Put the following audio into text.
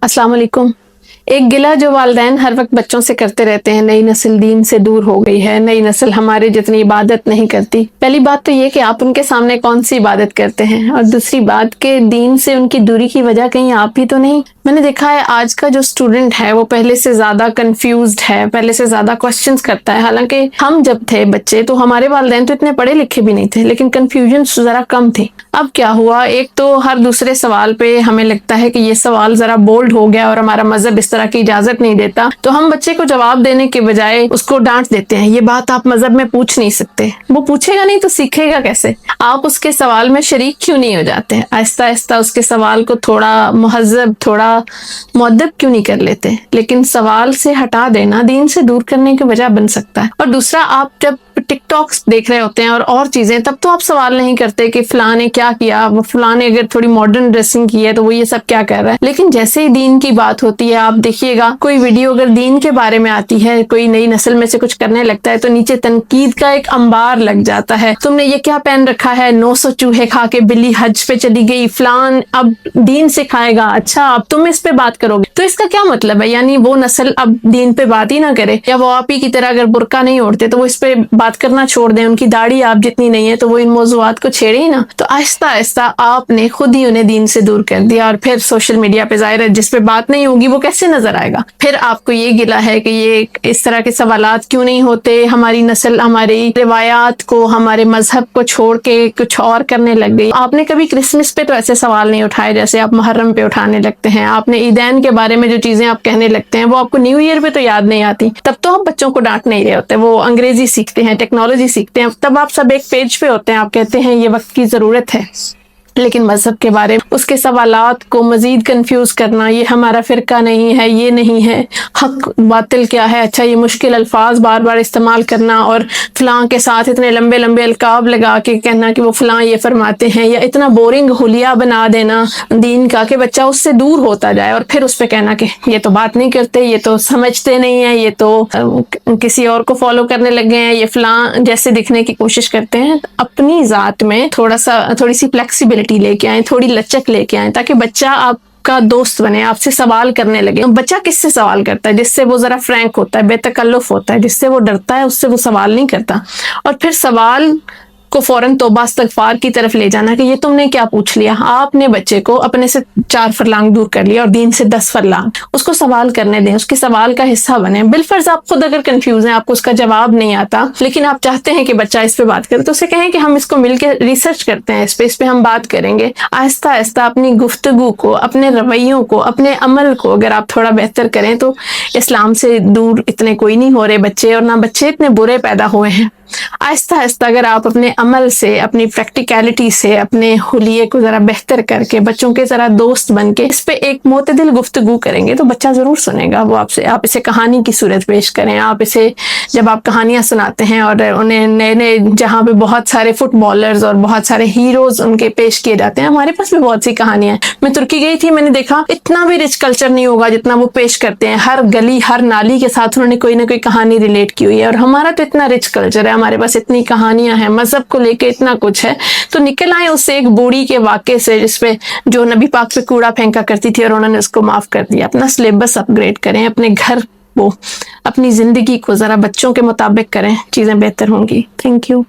अस्सलाम वालेकुम। एक गिला जो वालिदैन हर वक्त बच्चों से करते रहते हैं, नई नस्ल दीन से दूर हो गई है, नई नस्ल हमारे जितनी इबादत नहीं करती। पहली बात तो ये कि आप उनके सामने कौन सी इबादत करते हैं, और दूसरी बात कि दीन से उनकी दूरी की वजह कहीं आप ही तो नहीं। मैंने देखा है आज का जो स्टूडेंट है वो पहले से ज्यादा कंफ्यूज्ड है, पहले से ज्यादा क्वेश्चंस करता है। हालांकि हम जब थे बच्चे तो हमारे वालिदैन तो इतने पढ़े लिखे भी नहीं थे, लेकिन कंफ्यूजन जरा कम थी। अब क्या हुआ, एक तो हर दूसरे सवाल पे हमें लगता है कि ये सवाल जरा बोल्ड हो गया और हमारा मजहब इस तरह की इजाजत नहीं देता, तो हम बच्चे को जवाब देने के बजाय उसको डांट देते हैं। ये बात आप मजहब में पूछ नहीं सकते। वो पूछेगा नहीं तो सीखेगा कैसे? आप उसके सवाल में शरीक क्यों नहीं हो जाते हैं? आहिस्ता आहिस्ता उसके सवाल को थोड़ा मुहज्जब, थोड़ा मुअद्दब क्यों नहीं कर लेते? लेकिन सवाल से हटा देना दीन से दूर करने की वजह बन सकता है। और दूसरा, आप जब टिकटॉक्स देख रहे होते हैं और चीजें, तब तो आप सवाल नहीं करते कि फलां ने क्या किया, फलां ने अगर थोड़ी मॉडर्न ड्रेसिंग की है तो वो ये सब क्या कर रहा है। लेकिन जैसे ही दीन की बात होती है, आप देखिएगा कोई वीडियो अगर दीन के बारे में आती है, कोई नई नस्ल में से कुछ करने लगता है तो नीचे तनकीद का एक अंबार लग जाता है। तुमने ये क्या पहन रखा है, 900 चूहे खा के बिल्ली हज पे चली गई, फलान अब दीन सिखाएगा, अच्छा अब तुम इस पे बात करोगे। तो इसका क्या मतलब है? यानी वो नस्ल अब दीन पे बात ही ना करे, या वो आप ही की तरह अगर बुर्का नहीं ओढ़ते तो वो इस पे बात करना छोड़ दें, उनकी दाढ़ी आप जितनी नहीं है तो वो इन मौजूआत को छेड़े ही ना। तो आहिस्ता आहिस्ता आपने खुद ही उन्हें दीन से दूर कर दिया, और फिर सोशल मीडिया पे जाहिर है जिस पे बात नहीं होगी वो कैसे नजर आएगा। फिर आपको ये गिला है कि ये इस तरह के सवालात क्यों नहीं होते, हमारी नस्ल हमारी रिवायात को, हमारे मजहब को छोड़ के कुछ और करने लग गई। आपने कभी क्रिसमस पे तो ऐसे सवाल नहीं उठाए जैसे आप मुहर्रम पे उठाने लगते हैं। आपने ईदैन के बारे में जो चीजें आप कहने लगते हैं वो आपको न्यू ईयर पे तो याद नहीं आती। तब तो आप बच्चों को डांट नहीं रहे होते, वो अंग्रेजी सीखते हैं, टेक्नोलॉजी सीखते हैं, तब आप सब एक पेज पे होते हैं, आप कहते हैं ये वक्त की जरूरत है। लेकिन मजहब के बारे में उसके सवालात को मजीद कंफ्यूज करना, ये हमारा फिरका नहीं है, ये नहीं है, हक बातिल क्या है, अच्छा ये मुश्किल अल्फाज बार बार इस्तेमाल करना, और फलां के साथ इतने लंबे लंबे अलकाब लगा के कहना कि वो फलां ये फरमाते हैं, या इतना बोरिंग हुलिया बना देना दीन का कि बच्चा उससे दूर होता जाए, और फिर उस पर कहना कि ये तो बात नहीं करते, ये तो समझते नहीं है, ये तो किसी और को फॉलो करने लगे हैं, ये फलां जैसे दिखने की कोशिश करते हैं। अपनी जात में थोड़ी सी फ्लेक्सिबिलिटी लेके आए, थोड़ी लचक लेके आए, ताकि बच्चा आपका दोस्त बने, आपसे सवाल करने लगे। बच्चा किससे सवाल करता है? जिससे वो जरा फ्रैंक होता है, बेतकल्लुफ होता है। जिससे वो डरता है उससे वो सवाल नहीं करता। और फिर सवाल को फौरन तौबा इस्तगफार की तरफ ले जाना कि ये तुमने क्या पूछ लिया। आपने बच्चे को अपने से 4 फरलांग दूर कर लिया और दीन से 10 फरलांग। उसको सवाल करने दें, उसके सवाल का हिस्सा बने। बिलफर्ज आप खुद अगर कंफ्यूज हैं, आपको उसका जवाब नहीं आता, लेकिन आप चाहते हैं कि बच्चा इस पे बात करे, तो उसे कहें कि हम इसको मिलकर रिसर्च करते हैं, इस पे हम बात करेंगे। आहिस्ता आहिस्ता अपनी गुफ्तगू को, अपने रवैयों को, अपने अमल को अगर आप थोड़ा बेहतर करें तो इस्लाम से दूर इतने कोई नहीं हो रहे बच्चे, और ना बच्चे इतने बुरे पैदा हुए हैं। आहिस्ता आहिस्ता अगर आप अपने अमल से, अपनी प्रैक्टिकलिटी से, अपने हुलिये को जरा बेहतर करके बच्चों के जरा दोस्त बन के इस पे एक मोतदिल गुफ्तगू करेंगे तो बच्चा जरूर सुनेगा। वो आपसे, आप इसे कहानी की सूरत पेश करें। आप इसे, जब आप कहानियां सुनाते हैं और उन्हें नए नए, जहाँ पे बहुत सारे फुटबॉलर्स और बहुत सारे हीरोज उनके पेश किए जाते हैं, हमारे पास भी बहुत सी कहानियां हैं। मैं तुर्की गई थी, मैंने देखा इतना भी रिच कल्चर नहीं होगा जितना वो पेश करते हैं। हर गली, हर नाली के साथ उन्होंने कोई ना कोई कहानी रिलेट की हुई है। और हमारा तो इतना रिच कल्चर है, हमारे पास इतनी कहानियां हैं, मजहब को लेके इतना कुछ है। तो निकल आए उससे एक बूढ़ी के वाक़े से, जिसपे जो नबी पाक पे कूड़ा फेंका करती थी और उन्होंने उसको माफ कर दिया। अपना सिलेबस अपग्रेड करें, अपने घर को, अपनी जिंदगी को जरा बच्चों के मुताबिक करें, चीजें बेहतर होंगी। Thank you.